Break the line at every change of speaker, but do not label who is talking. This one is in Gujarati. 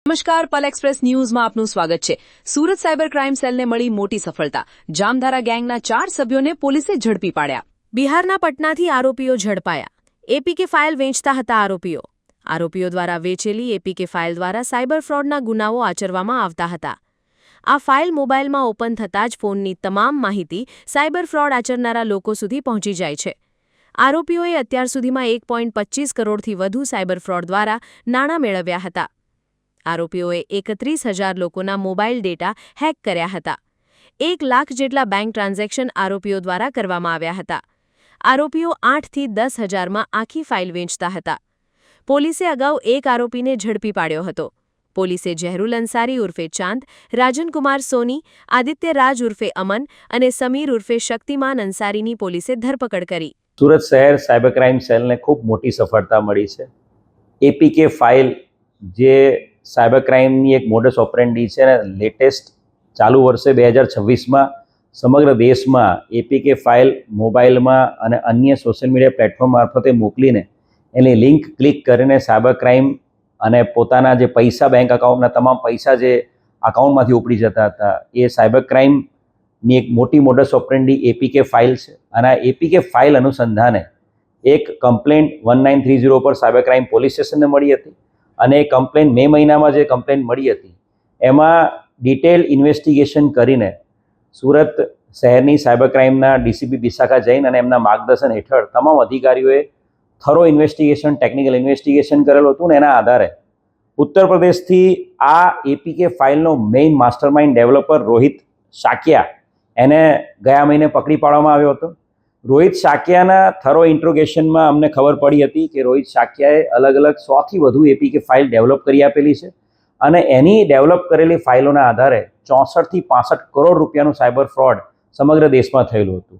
નમસ્કાર, પલ એક્સપ્રેસ ન્યૂઝમાં આપનું સ્વાગત છે। સુરત સાયબર ક્રાઇમ સેલને મળી મોટી સફળતા। જામધારા ગેંગના 4 સભ્યોને પોલીસે ઝડપી પાડ્યા।
બિહારના પટનાથી આરોપીઓ ઝડપાયા। એપીકે ફાઇલ વેચતા હતા આરોપીઓ દ્વારા વેચેલી એપીકે ફાઇલ દ્વારા સાયબર ફ્રોડના ગુનાઓ આચરવામાં આવતા હતા। આ ફાઇલ મોબાઈલમાં ઓપન થતાં જ ફોનની તમામ માહિતી સાયબર ફ્રોડ આચરનારા લોકો સુધી પહોંચી જાય છે। આરોપીઓએ અત્યાર સુધીમાં 1.25 કરોડથી વધુ સાયબર ફ્રોડ દ્વારા નાણાં મેળવ્યા હતા। આરોપીઓએ 31,000 લોકોના મોબાઈલ ડેટા હેક કર્યા હતા। 1 લાખ જેટલા બેંક ટ્રાન્ઝેક્શન આરોપીઓ દ્વારા કરવામાં આવ્યા હતા। આરોપીઓ 8 થી 10 હજારમાં આખી ફાઇલ વેચતા હતા। પોલીસે અગાઉ એક આરોપીને ઝડપી પાડ્યો હતો। પોલીસે જહેરુલ અંસારી ઉર્ફે ચાંદ, રાજનકુમાર સોની, આદિત્ય રાજ ઉર્ફે અમન અને સમીર ઉર્ફે શક્તિમાન અંસારીની પોલીસે ધરપકડ કરી।
સુરત શહેર સાયબર ક્રાઇમ સેલને ખૂબ મોટી સફળતા મળી છે। એપીકે ફાઇલ જે સાયબર ક્રાઇમની એક મોડસ ઓપરેન્ડી છે ને લેટેસ્ટ ચાલુ વર્ષે 2026માં સમગ્ર દેશમાં એપીકે ફાઇલ મોબાઈલમાં અને અન્ય સોશિયલ મીડિયા પ્લેટફોર્મ મારફતે મોકલીને એની લિંક ક્લિક કરીને સાયબર ક્રાઇમ અને પોતાના જે પૈસા બેંક અકાઉન્ટના તમામ પૈસા જે અકાઉન્ટમાંથી ઉપડી જતા હતા એ સાયબર ક્રાઇમની એક મોટી મોડસ ઓપરેન્ડી એપીકે ફાઇલ છે। અને આ એપીકે ફાઇલ અનુસંધાને એક કમ્પ્લેન્ટ 1930 પર સાયબર ક્રાઇમ પોલીસ સ્ટેશનને મળી હતી અને એ કમ્પ્લેન મે મહિનામાં જે કમ્પ્લેન મળી હતી એમાં ડિટેલ ઇન્વેસ્ટિગેશન કરીને સુરત શહેરની સાયબર ક્રાઇમના ડીસીપી વિશાખા જૈન અને એમના માર્ગદર્શન હેઠળ તમામ અધિકારીઓએ થરો ઇન્વેસ્ટિગેશન ટેકનિકલ ઇન્વેસ્ટિગેશન કરેલું હતું ને એના આધારે ઉત્તર પ્રદેશથી આ એપીકે ફાઇલનો મેઇન માસ્ટરમાઇન્ડ ડેવલપર રોહિત શાક્યા એને ગયા મહિને પકડી પાડવામાં આવ્યો હતો। રોહિત શાક્યાના થરો ઇન્ટ્રોગેશનમાં અમને ખબર પડી હતી કે રોહિત શાક્યાએ અલગ અલગ 100થી વધુ એપીકે ફાઇલ ડેવલપ કરી આપેલી છે અને એની ડેવલપ કરેલી ફાઇલોના આધારે 64 થી 65 કરોડ રૂપિયાનું સાયબર ફ્રોડ સમગ્ર દેશમાં થયેલું હતું।